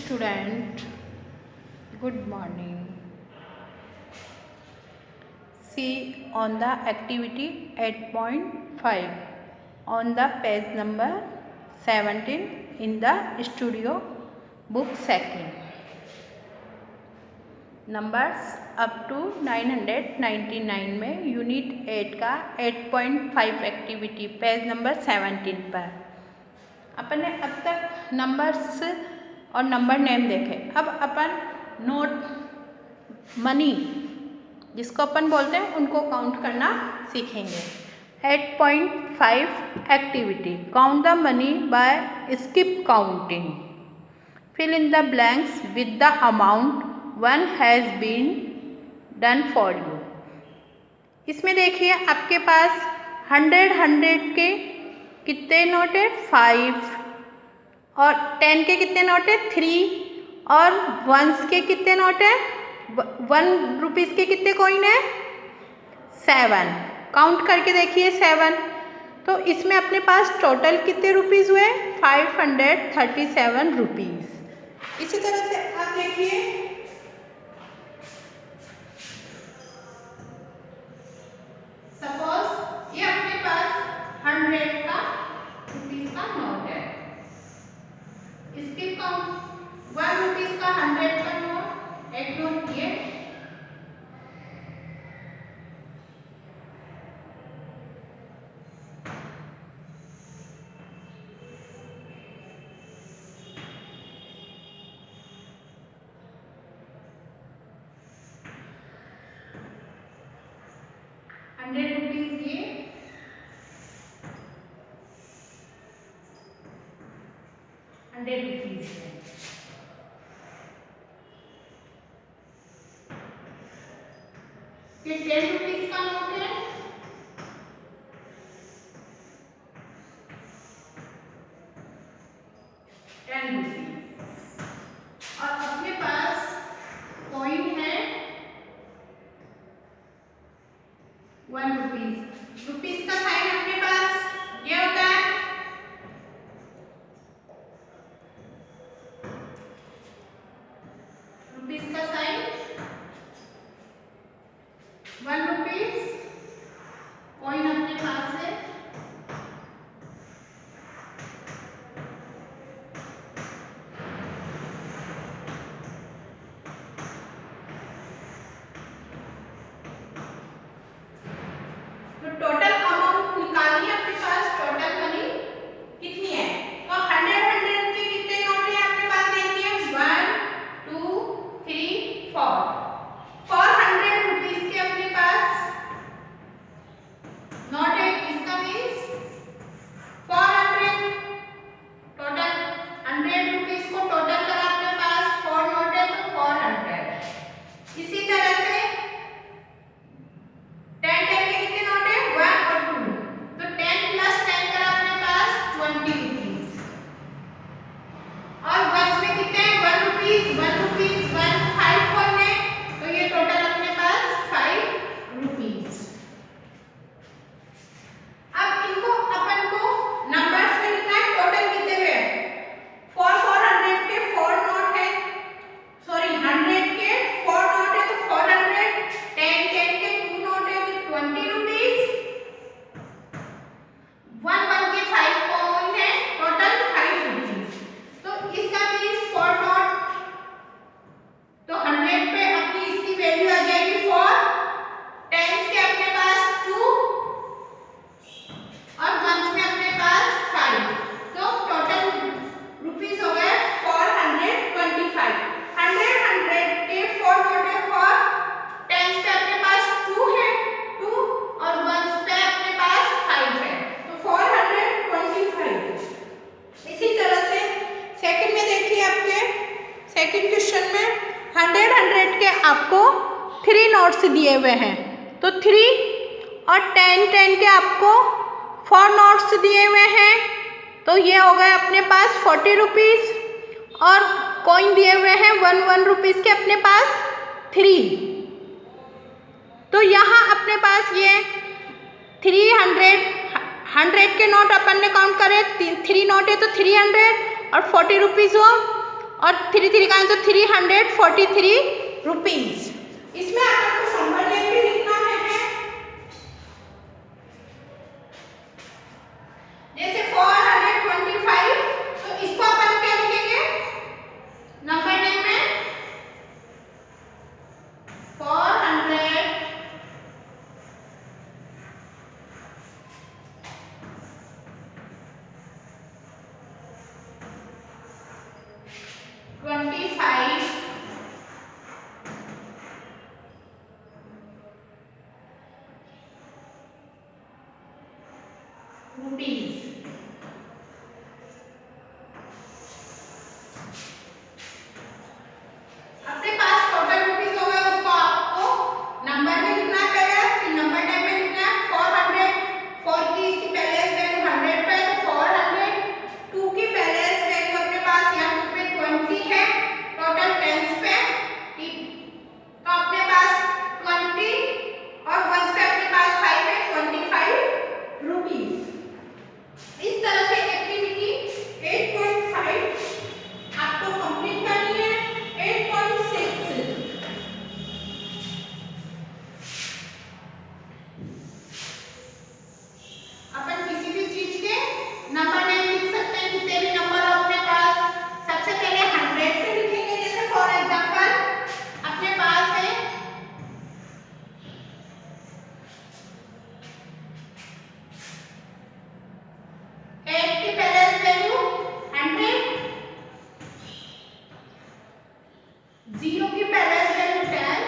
Student, good morning. See on the activity 8.5 on the page number 17 in the studio book second. Numbers up to 999 में unit 8 का 8.5 activity page number 17 पर अपन ने अब तक numbers और number name देखे। अब अपन नोट मनी जिसको अपन बोलते हैं उनको काउंट करना सीखेंगे। 8.5 activity count the money by skip counting. Fill in the blanks with the amount one has been done for you. इसमें देखिए आपके पास 100 के कितने नोट है 5 और 10 के कितने नोट है 3 और 1s के कितने नोट है 1 रुपीज़ के कितने कॉइन है 7। काउंट करके देखिए 7। तो इसमें अपने पास टोटल कितने रुपीज़ हुए 537 रुपीज़। इसी तरह से आप देखिए सपोज ये अपने पास 100 का रुपीज़ का नोट है। इसके काउंट 1 रुपीज़ का 100 का नोट एक नोट ये 100 रुपीज़ ये 100 रुपीज़ है। ये 10 रुपीज़ का नोट है। और अपने पास कॉइन है 1 रुपीज़। रुपीज़ का साइन अपने पास ये होता है रुपीज़ का साइन 1 रुपीज़ कॉइन अपने पास है टोटल अमाउंट निकालिए। अपने पास टोटल मनी कितनी है तो 100 के कितने नोट है आपके पास देखिए 1 2 3 4 रुपीज़ के अपने पास नोट है। इसका मीन्स 400 टोटल 100 रुपीज़ को टोटल करा अपने पास 4 नोट है तो 400। इसी तरह से 10 के कितने नोट है 1 और 2 तो 10 प्लस 10 करा अपने पास 20 रुपीज़। और 1 में कितने हैं 1 रुपीज़ 1 5 कॉइन है तो ये टोटल अपने पास 5 रुपीज़। अब इनको अपन को नंबर्स में लिखना है टोटल कितने हुए 400 के 4 नोट है सॉरी 100 के 4 नोट है तो 400 10 के 2 नोट है तो 20 रुपीज़ 1 के 5 कॉइन है टोटल 5 रुपीज़। तो इसका मीन्स 4 नोट तो 100 पे अपनी इसकी वैल्यू आ जाएगी 4 10 के अपने पास 2 और 1 में अपने पास 5 तो टोटल रुपीज़ हो गए 425। 100 के 4 नोट है 4 10 पे अपने पास 2 है 2 और 1 पे अपने पास 5 है तो 425। इसी तरह से सेकंड में देखिए आपके सेकंड क्वेश्चन में 100 के आपको 3 नोट्स दिए हुए हैं तो 3 और 10 के आपको 4 नोट्स दिए हुए हैं तो ये हो गए अपने पास 40 रुपीज़ और कॉइन दिए हुए हैं 1 रुपीज़ के अपने पास 3। तो यहाँ अपने पास ये 100 के नोट अपन ने काउंट करे 3 नोट है तो 300 और 40 रुपीज़ हुआ और 3 का आंसर 343 रुपीज। इसमें आपको नंबर नेम भी लिखना है, जैसे 425, तो इसको अपन क्या लिखेंगे नंबर नेम में 425 रुपीज। अपने पास टोटल रुपीज हो गए, उसको आपको नंबर में लिखना है पहले, फिर नंबर टाइप में लिखना है 400। 4 की इसकी पहले वैल्यू 100 पे, तो 400। 2 की पहले वैल्यू अपने पास यहाँ 2 पे 20 है, टोटल 10 पे, तो अपने पास 20 और 1 पे अपने पास 5 है, 25 रुपीज। इस तरह से एक्टिविटी 8.5 आपको कंप्लीट करनी है। 8.6 अपन किसी भी चीज के नंबर नहीं लिख सकते हैं, कितने भी नंबर हो अपने पास। सबसे पहले 100 पे लिखेंगे, जैसे फॉर एग्जांपल अपने पास है 8 की पहले वैल्यू 100, 0 की पहले वैल्यू 10,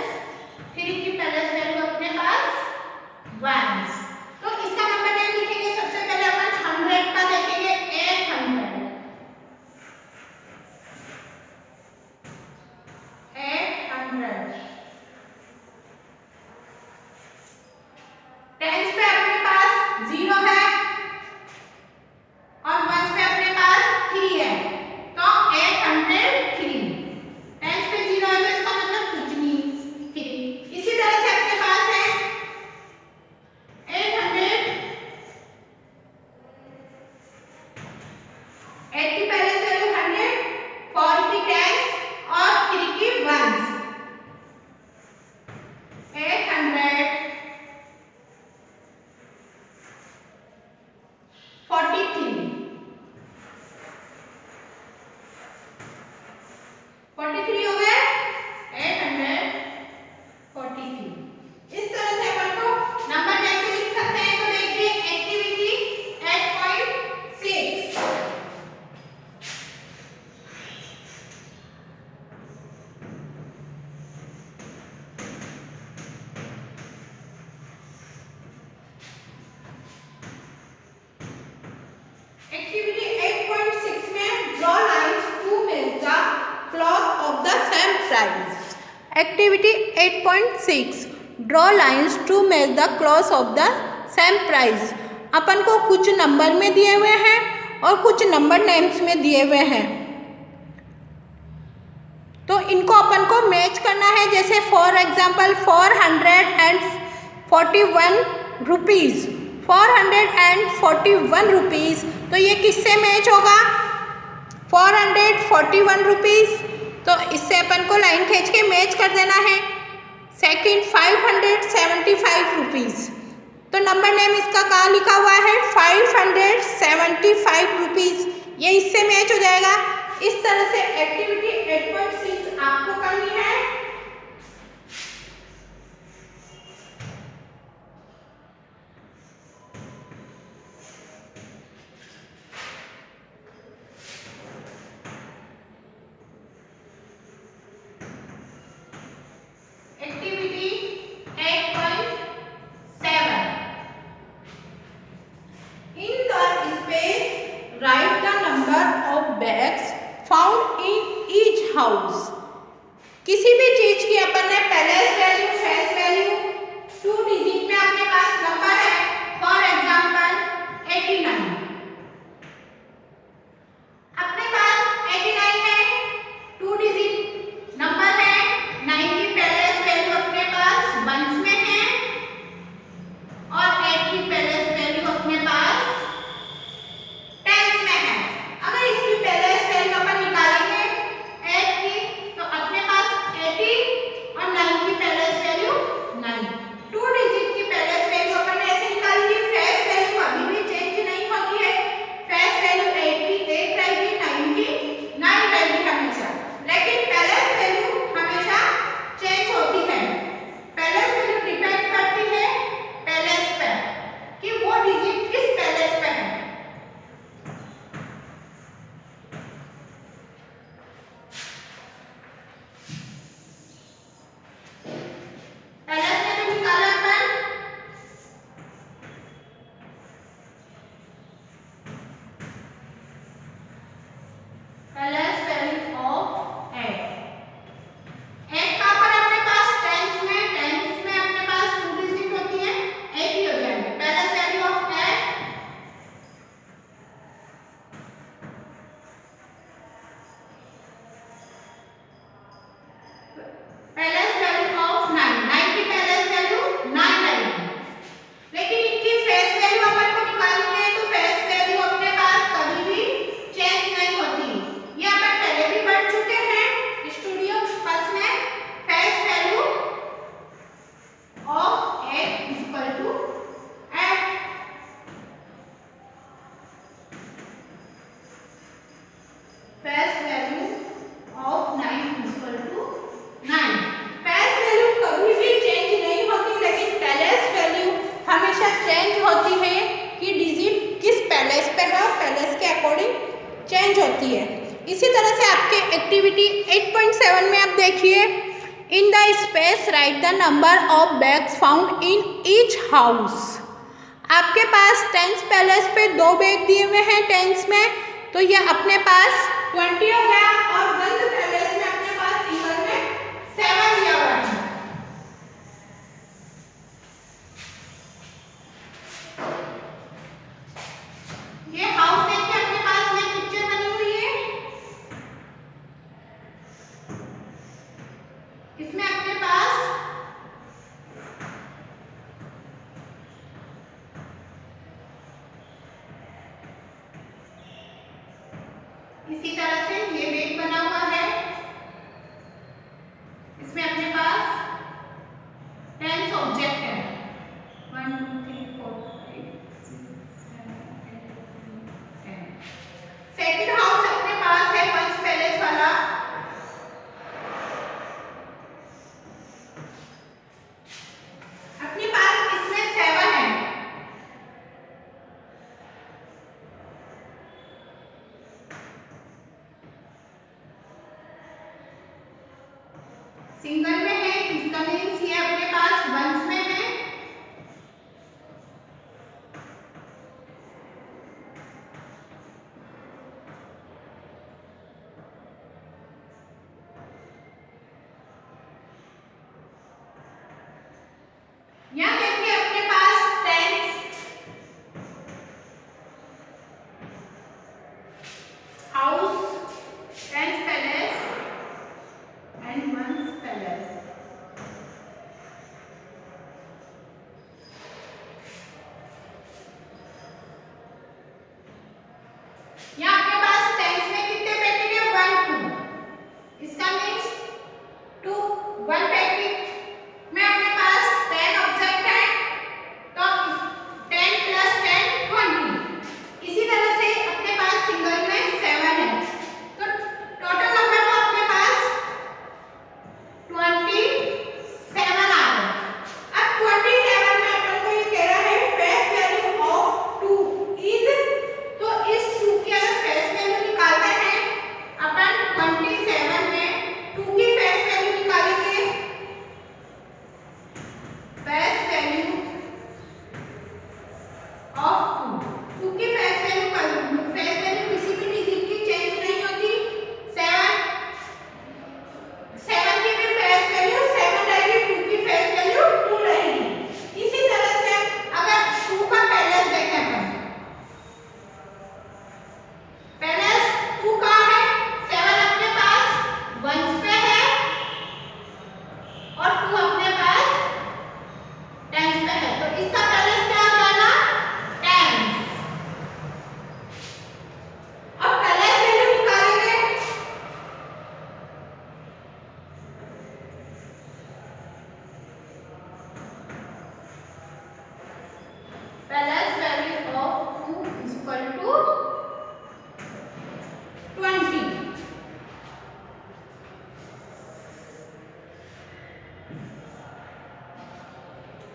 3 की पहले वैल्यू अपने पास 1। तो इसका नंबर नेम लिखेंगे। सबसे पहले अपन 100 का देखेंगे 800, 800। 10 पे अपने पास 0 है और 1 पे अपने पास 3 है, तो 803। 10 पे 0 है तो इसका मतलब कुछ नहीं, 3। इसी तरह से अपने पास है 800, 8 की पहले वैल्यू 100, 4 की 10 और 3 की 1, 843। 43 हो गए, 843। इस तरह से अपन को नंबर कैसे लिख सकते हैं, तो देखिए एक्टिविटी 8.6। एक्टिविटी 8.6 में draw lines to match the cloth of the same price. Activity 8.6 draw lines to match the cloth of the same price. अपन को कुछ नंबर में दिए हुए हैं और कुछ नंबर नेम्स में दिए हुए हैं, तो इनको अपन को मैच करना है। जैसे फॉर एग्जाम्पल 441 रुपीज, 441 रुपीज, तो ये किससे मैच होगा 441 रुपीज, तो इससे अपन को लाइन खींच के मैच कर देना है। सेकंड 575 रुपीज, तो नंबर नेम इसका कहाँ लिखा हुआ है 575 रुपीज, ये इससे मैच हो जाएगा। इस तरह से एक्टिविटी 8.6 आपको करनी है। Activity 8.7 in the space write the number of bags found in each house। किसी भी चीज की अपन ने पहले वैल्यू फेस वैल्यू 2 डिजिट में अपने पास नंबर है, फॉर एग्जांपल 89, अपने पास 89 है, 2 डिजिट नंबर है, 9 की पहले वैल्यू अपने पास 1 में है और 8 की पहले वैल्यू अपने पास 10 में है। अगर इसकी पहले वैल्यू अपन निकालेंगे रहती है। इसी तरह से आपके एक्टिविटी 8.7 में आप देखिए, in the space right the number of bags found in each house. आपके पास टेंस पैलेस पे 2 बैग दिए हुए हैं टेंस में, तो ये अपने पास 20 हो गया, और वंस पैलेस में अपने पास सिंगल में 7 दिया हुआ है। ये हाउस देखिए अपने पास में पिक्चर बनी हुई है, इसमें अपने पास इसी तरह से ये बेग बना हुआ है, इसमें अपने पास 10 ऑब्जेक्ट है, 1 2 3 4 5 6 7 8 9 10। सेकंड हाउस अपने पास है वंस पैलेस वाला, अपने पास इसमें 7 है। सिंगल में है, इसका मीन्स ये अपने पास वंस में है। यहाँ देखिए अपने पास tens house, tens place and ones place. यहाँ आपके पास टेंस में कितने पैकेट है, 1 2, इसका मीन्स 2 1 पैकेट में अपने पास 10 ऑब्जेक्ट है, तो 10 प्लस 10 20। इसी तरह से अपने पास सिंगल में 7 है, तो टोटल नंबर तो अपने पास 27 आ गए। अब 27 में अपन को ये कह रहा है फेस वैल्यू ऑफ 2 इज, तो इस 2 की अगर फेस वैल्यू निकालते हैं अपन 27 में 2 की फेस वैल्यू निकालेंगे, फेस वैल्यू ऑफ 2 की फेस वैल्यू किसी भी डिजिट की चेंज नहीं होती, 7 की भी फेस वैल्यू 7 रहेगी, 2 की फेस वैल्यू 2 रहेगी। इसी तरह से अगर 2 का पैलेस देखें अपन, पैलेस 2 का है, 7 अपने पास वंस पे है और 2 अपने पास टेंस पे है, तो इसका पैलेस क्या हो जाएगा, टेंस। अब पैलेस वैल्यू निकालेंगे, place value of 2 is equal to 20।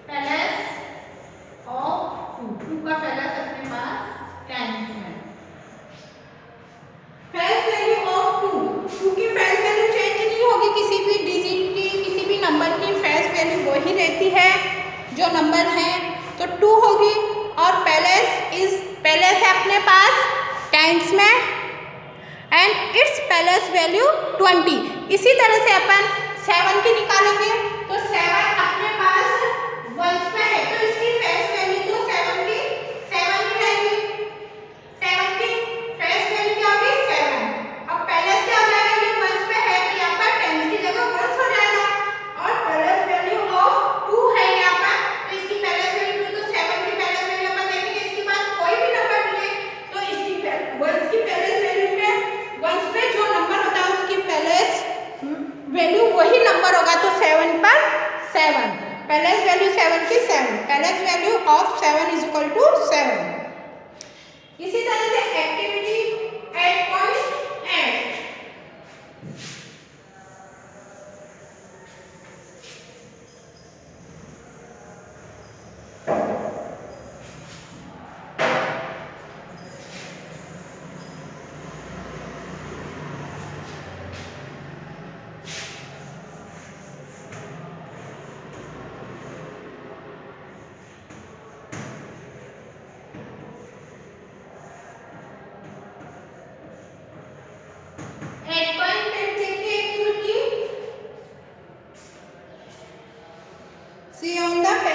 Place of 2 का पैलेस अपने पास टेंस है। फेस वैल्यू ऑफ 2 की फेस वैल्यू चेंज नहीं होगी, किसी भी डिजिट की, किसी भी नंबर की फेस वैल्यू वही रहती है जो नंबर है, तो 2 होगी। और पैलेस है अपने पास टेंस में एंड इट्स पैलेस वैल्यू 20। इसी तरह से अपन 7 की निकालेंगे, तो 7 अपने पास वंस में है, तो इसकी फेस वैल्यू तो 7 की रहेगी, 7 की फेस वैल्यू क्या होगी, 7। अब पैलेस क्या हो जाएगा, ये वंस में है तो यहाँ पर टेंस की जगह वंस हो जाएगा, और पैलेस वैल्यू ऑफ 2 है यहाँ पर, तो इसकी पैलेस वैल्यू 2, तो 7 की पैलेस वैल्यू अपन देखेंगे, इसके बाद कोई भी नंबर मिले तो इसकी वंस की पैलेस वैल्यू में वंस पे जो नंबर होता है उसकी पैलेस वैल्यू वही नंबर होगा, तो 7 पर 7, पैलेस वैल्यू 7 की 7, place value of 7 is equal to 7। इसी तरह से activity 8.8,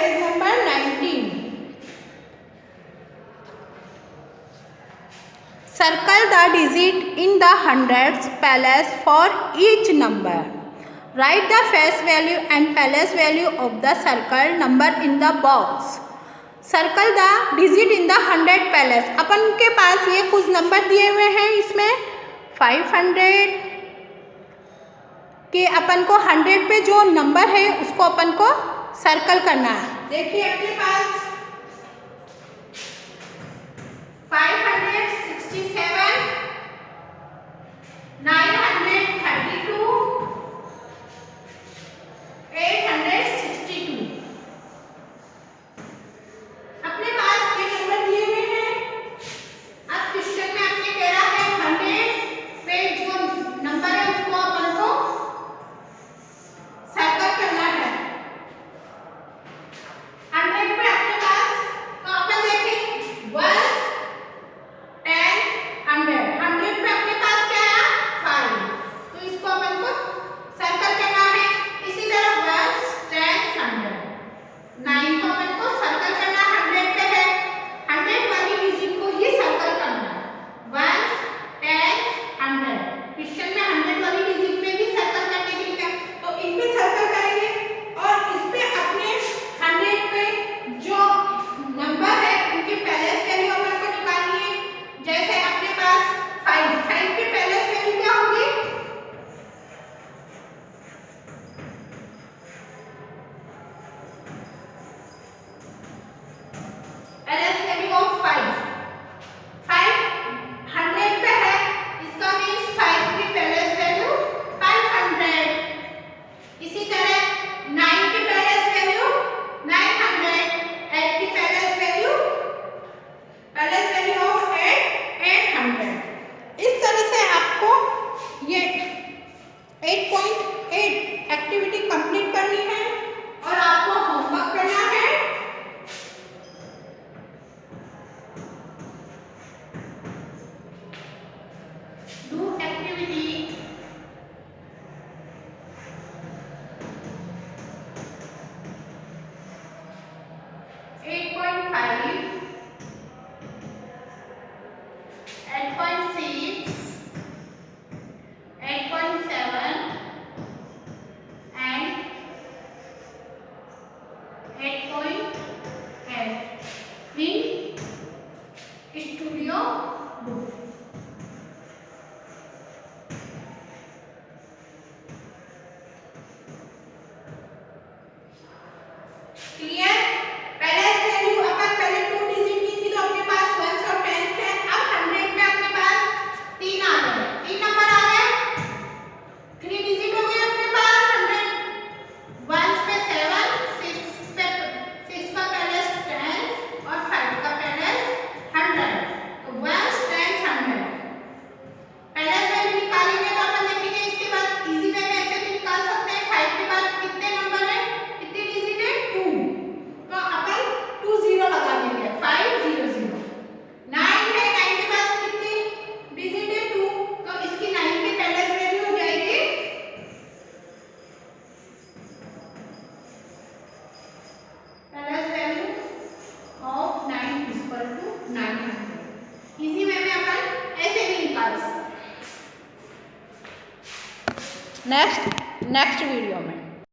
page number 19। Circle the digit in the hundreds place for each number. Write the face value and place value of the circle number in the box. Circle the digit in the hundred place. अपन के पास ये कुछ number दिए हुए हैं, इसमें 500 के अपन को 100 पे जो नंबर है उसको अपन को सर्कल करना है। देखिए अपने पास 567, 932, 862 अपने पास ये नंबर दिए हुए हैं। अब क्वेश्चन में आपने कह रहा है 100 पे जो नंबर है उसको अपन को सर्कल करना है। 100 पे अपने पास तो अपन देखें 1, 10, 100 पे अपने पास क्या है 5, तो इसको अपन को सर्कल करना है। इसी तरह 1, 10, 100, 9 को अपन को सर्कल करना 100 पे है। 100 वाली डिजिट को ही सर्कल करना है। 1, 10, 100 क्वेश्चन में 100 वाली डिजिट पे भी सर्कल करने के लिए तो इन पे सर्कल करेंगे और इस पे अपने 100 पे जो नंबर है उनकी पैलेस वैल्यू अपन को निकालनी है। जैसे अपने पास 5 की पैलेस वैल्यू क्या होगी? पैलेस वैल्यू ऑफ 5 100 पे है, इसका मींस 5 की पैलेस वैल्यू 500। इसी तरह 9 की पैलेस वैल्यू 900, 8 की पैलेस वैल्यू ऑफ 800। इस तरह से आपको ये 8.8 एक्टिविटी कंप्लीट करनी है और आपको होमवर्क करना है। Do activity 8.5, 8.6, 8.7 and 8.8 in Studio Book। Clear? Place value अपन पहले 2 डिजिट की थी तो अपने पास 1s और 10s थे। अब 100 पे अपने पास 3 आ गए, 3 नंबर आ गए, 3 डिजिट हो गए अपने पास 100। 1s पे 7, 6 का पैलेस 10 और 5 का पैलेस 100, तो 1s 10 100 पैलेस वैल्यू निकालेंगे तो अपन देखेंगे इसके बाद इजी वे में ऐसे भी निकाल सकते हैं। 5 के बाद कितने नंबर है, कितनी डिजिट है 2, तो अपन 2 0 लगा देंगे 5 0 0। 9 है, 9 के पास कितनी डिजिट है 2, तो इसकी 9 की पैलेस वैल्यू हो जाएगी place value of 9 equal to 900। Easy way में अपन ऐसे भी निकाल सकते हैं। नेक्स्ट वीडियो में